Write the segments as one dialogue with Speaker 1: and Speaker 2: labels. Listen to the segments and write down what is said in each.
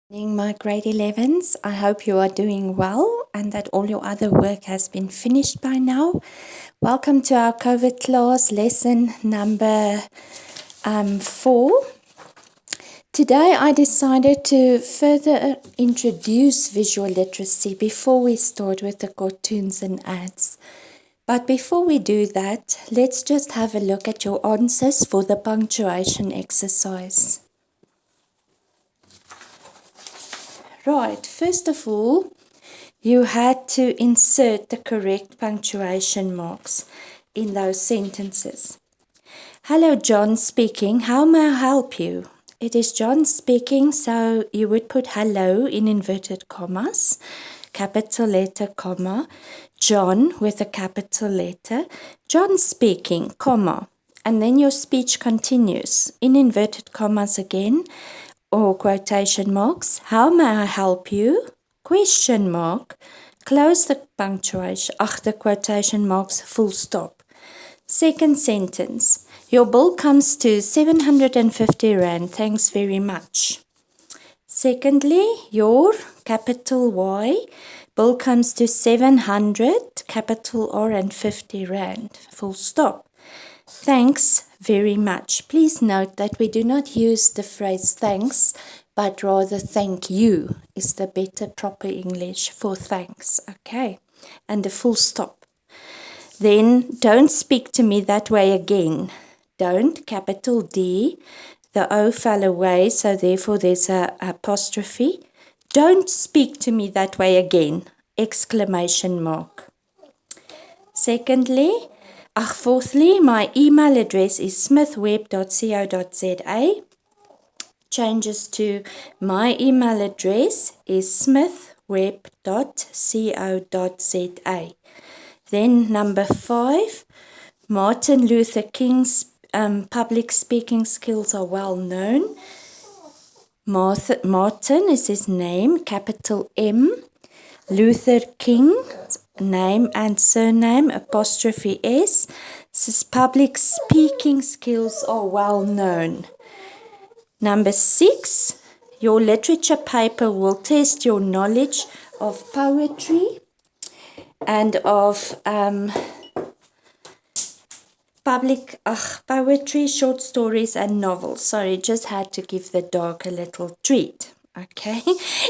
Speaker 1: Evening, my grade 11s. I hope you are doing well and that all your other work has been finished by now. Welcome to our COVID class lesson number 4. Today I decided to further introduce visual literacy before we start with the cartoons and ads. But before we do that, let's just have a look at your answers for the punctuation exercise. Right, first of all, you had to insert the correct punctuation marks in those sentences. Hello, John speaking. How may I help you? It is John speaking, so you would put hello in inverted commas, capital letter, comma, John with a capital letter, John speaking, comma, and then your speech continues in inverted commas again, or quotation marks. How may I help you? Question mark. Close the punctuation, the quotation marks, full stop. Second sentence. Your bill comes to 750 Rand. Thanks very much. Secondly, your capital Y bill comes to 700 capital R and 50 Rand. Full stop. Thanks very much. Please note that we do not use the phrase thanks, but rather thank you is the better proper English for thanks. Okay, and a full stop. Then don't speak to me that way again. Don't, capital D. The O fell away, so therefore there's a apostrophe. Don't speak to me that way again! Exclamation mark. Fourthly, my email address is smithweb.co.za. Changes to my email address is smithweb.co.za. Then number 5, Martin Luther King's public speaking skills are well known. Martin is his name, capital M. Luther King, name and surname, apostrophe S. His public speaking skills are well known. Number 6, your literature paper will test your knowledge of poetry and of poetry, short stories and novels. Sorry, just had to give the dog a little treat. Okay,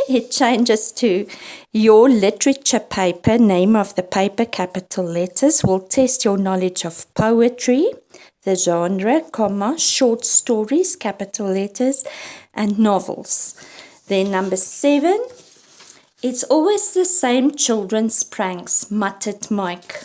Speaker 1: it changes to your literature paper, name of the paper, capital letters, will test your knowledge of poetry, the genre, comma, short stories, capital letters, and novels. Then number 7, it's always the same children's pranks, muttered Mike.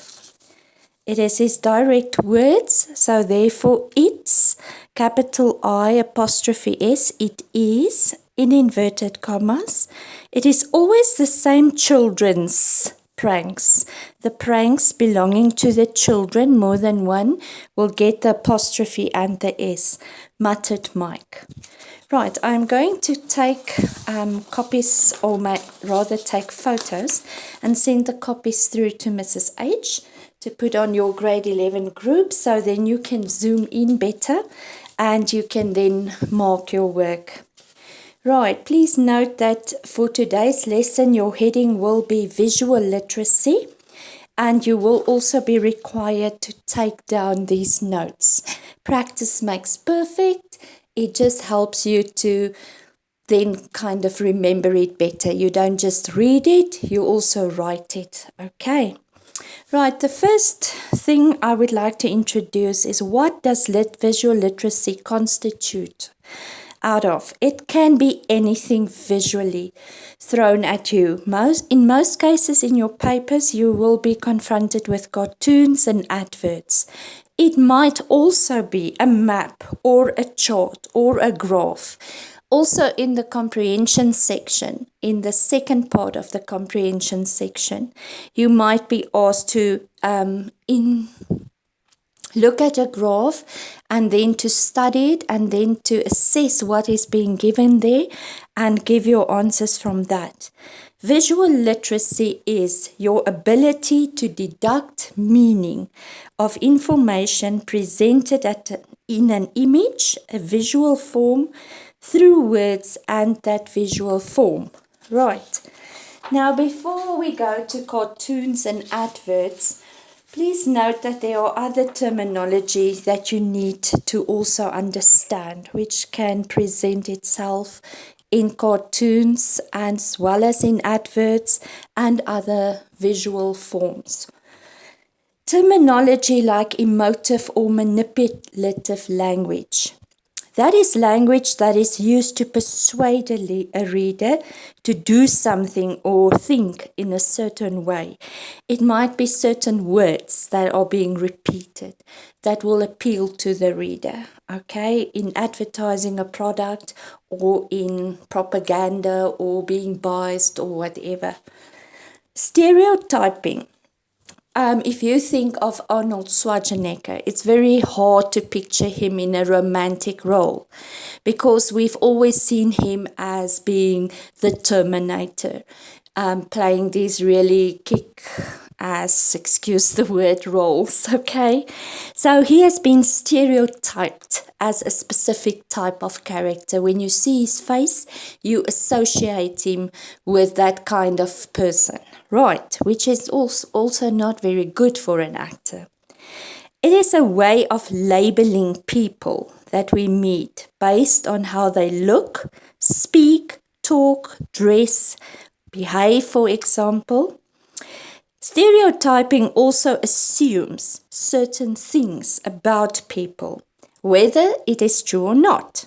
Speaker 1: It is his direct words, so therefore it's, capital I apostrophe S, it is, in inverted commas. It is always the same children's pranks. The pranks belonging to the children, more than one, will get the apostrophe and the S, muttered Mike. Right, I'm going to take copies, or rather take photos, and send the copies through to Mrs. H to put on your grade 11 group, so then you can zoom in better and you can then mark your work. Right, please note that for today's lesson, your heading will be visual literacy, and you will also be required to take down these notes. Practice makes perfect. It just helps you to then kind of remember it better. You don't just read it, you also write it. Okay. Right, the first thing I would like to introduce is, what does visual literacy constitute out of? It can be anything visually thrown at you. In most cases in your papers, you will be confronted with cartoons and adverts. It might also be a map or a chart or a graph. Also in the comprehension section, in the second part of the comprehension section, you might be asked to look at a graph and then to study it and then to assess what is being given there and give your answers from that. Visual literacy is your ability to deduct meaning of information presented in an image, a visual form, through words and that visual form. Right. Now, before we go to cartoons and adverts, please note that there are other terminology that you need to also understand, which can present itself in cartoons as well as in adverts and other visual forms. Terminology like emotive or manipulative language. That is language that is used to persuade a reader to do something or think in a certain way. It might be certain words that are being repeated that will appeal to the reader, okay, in advertising a product or in propaganda or being biased or whatever. Stereotyping. If you think of Arnold Schwarzenegger, it's very hard to picture him in a romantic role because we've always seen him as being the Terminator, playing these really kick-ass, excuse the word, roles, okay? So he has been stereotyped as a specific type of character. When you see his face, you associate him with that kind of person, right? Which is also not very good for an actor. It is a way of labeling people that we meet based on how they look, speak, talk, dress, behave, for example. Stereotyping also assumes certain things about people, whether it is true or not,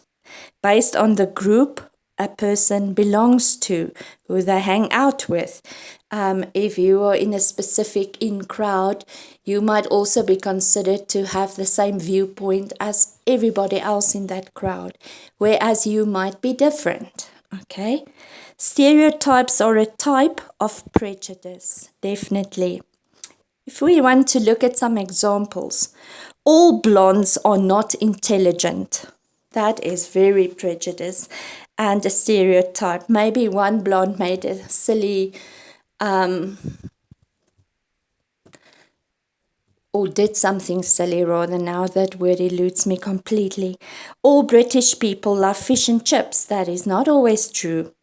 Speaker 1: based on the group a person belongs to, who they hang out with. If you are in a specific in-crowd, you might also be considered to have the same viewpoint as everybody else in that crowd, whereas you might be different, okay? Stereotypes are a type of prejudice, definitely. If we want to look at some examples, all blondes are not intelligent. That is very prejudiced and a stereotype. Maybe one blonde made a silly or did something silly rather, now that word eludes me completely. All British people love fish and chips. That is not always true.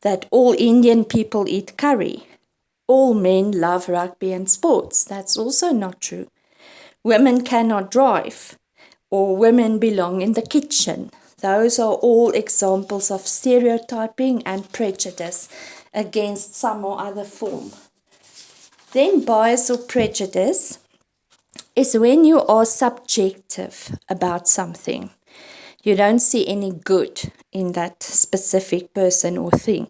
Speaker 1: That all Indian people eat curry. All men love rugby and sports. That's also not true. Women cannot drive, or women belong in the kitchen. Those are all examples of stereotyping and prejudice against some or other form. Then bias or prejudice is when you are subjective about something. You don't see any good in that specific person or thing.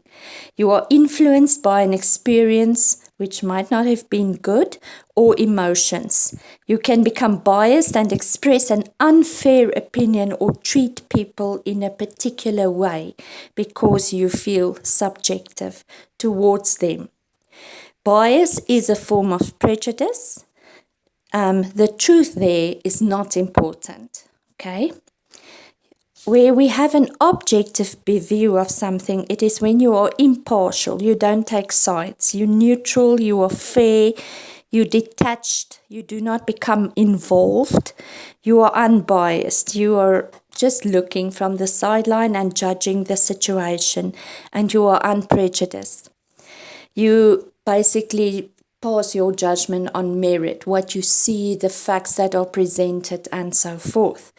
Speaker 1: You are influenced by an experience which might not have been good, or emotions. You can become biased and express an unfair opinion or treat people in a particular way because you feel subjective towards them. Bias is a form of prejudice. The truth there is not important, okay? Where we have an objective view of something, it is when you are impartial, you don't take sides, you're neutral, you are fair, you're detached, you do not become involved, you are unbiased, you are just looking from the sideline and judging the situation, and you are unprejudiced. You basically pass your judgment on merit, what you see, the facts that are presented, and so forth.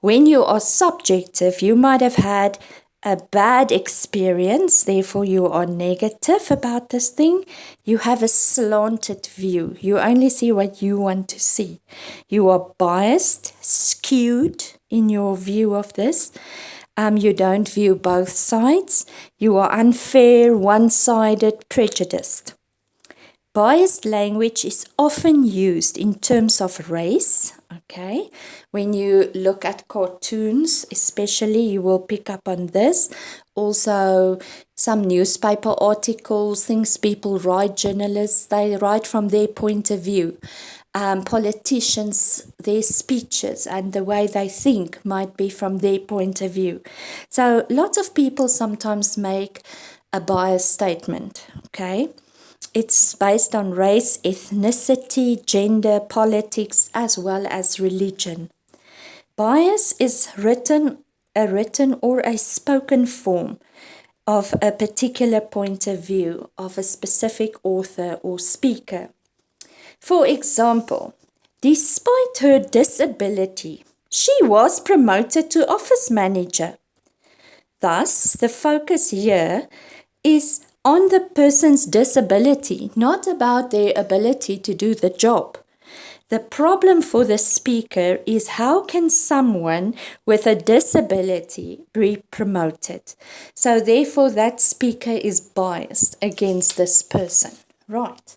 Speaker 1: When you are subjective, you might have had a bad experience, therefore you are negative about this thing. You have a slanted view. You only see what you want to see. You are biased, skewed in your view of this. You don't view both sides. You are unfair, one-sided, prejudiced. Biased language is often used in terms of race, okay? When you look at cartoons, especially, you will pick up on this. Also, some newspaper articles, things people write, journalists, they write from their point of view. Politicians, their speeches and the way they think might be from their point of view. So, lots of people sometimes make a biased statement, okay? It's based on race, ethnicity, gender, politics, as well as religion. Bias is written a written or a spoken form of a particular point of view of a specific author or speaker. For example, despite her disability, she was promoted to office manager. Thus, the focus here is on the person's disability, not about their ability to do the job. The problem for the speaker is how can someone with a disability be promoted? So therefore that speaker is biased against this person. Right.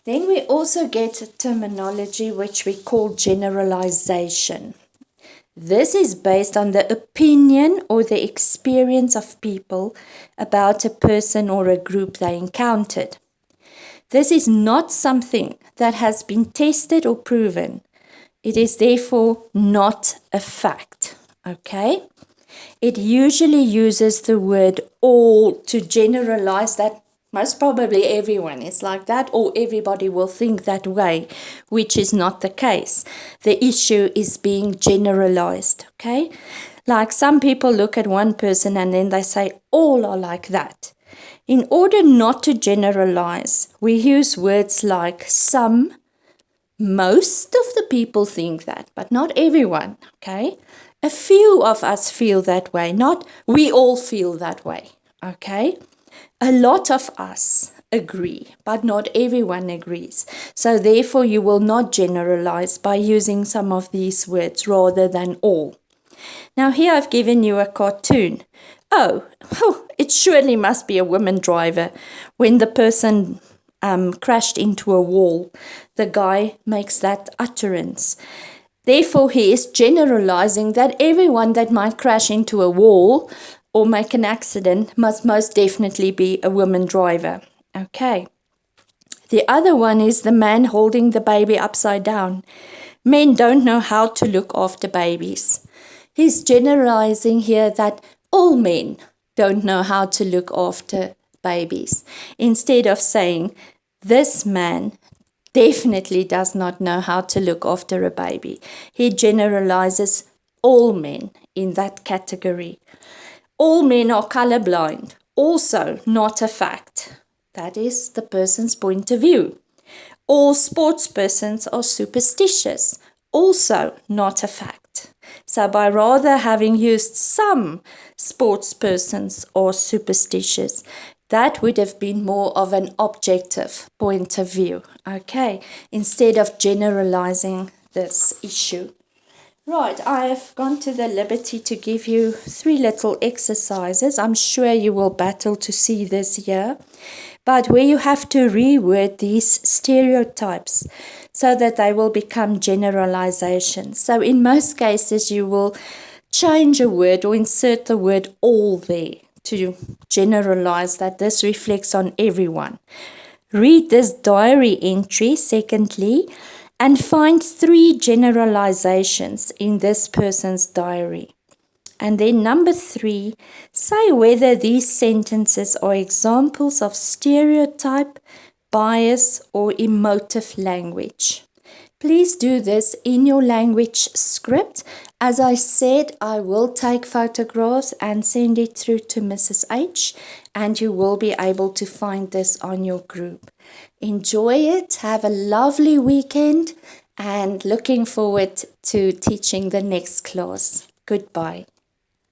Speaker 1: Then we also get a terminology which we call generalization. This is based on the opinion or the experience of people about a person or a group they encountered. This is not something that has been tested or proven. It is therefore not a fact. Okay? It usually uses the word all to generalize that most probably everyone is like that, or everybody will think that way, which is not the case. The issue is being generalized, okay? Like some people look at one person and then they say, all are like that. In order not to generalize, we use words like some, most of the people think that, but not everyone, okay? A few of us feel that way, not we all feel that way, okay? A lot of us agree, but not everyone agrees. So therefore you will not generalize by using some of these words rather than all. Now here I've given you a cartoon. Oh, it surely must be a woman driver. When the person crashed into a wall, the guy makes that utterance. Therefore he is generalizing that everyone that might crash into a wall or make an accident must most definitely be a woman driver. Okay. The other one is the man holding the baby upside down. Men don't know how to look after babies. He's generalizing here that all men don't know how to look after babies. Instead of saying, this man definitely does not know how to look after a baby. He generalizes all men in that category. All men are colorblind. Also not a fact. That is the person's point of view. All sports persons are superstitious. Also not a fact. So by rather having used some sports persons are superstitious, that would have been more of an objective point of view. Okay, instead of generalizing this issue. Right, I have gone to the liberty to give you 3 little exercises. I'm sure you will battle to see this here, but where you have to reword these stereotypes so that they will become generalizations. So in most cases, you will change a word or insert the word all there to generalize that this reflects on everyone. Read this diary entry, secondly, and find 3 generalizations in this person's diary. And then number 3, say whether these sentences are examples of stereotype, bias, or emotive language. Please do this in your language script. As I said, I will take photographs and send it through to Mrs. H, and you will be able to find this on your group. Enjoy it, have a lovely weekend, and looking forward to teaching the next class. Goodbye.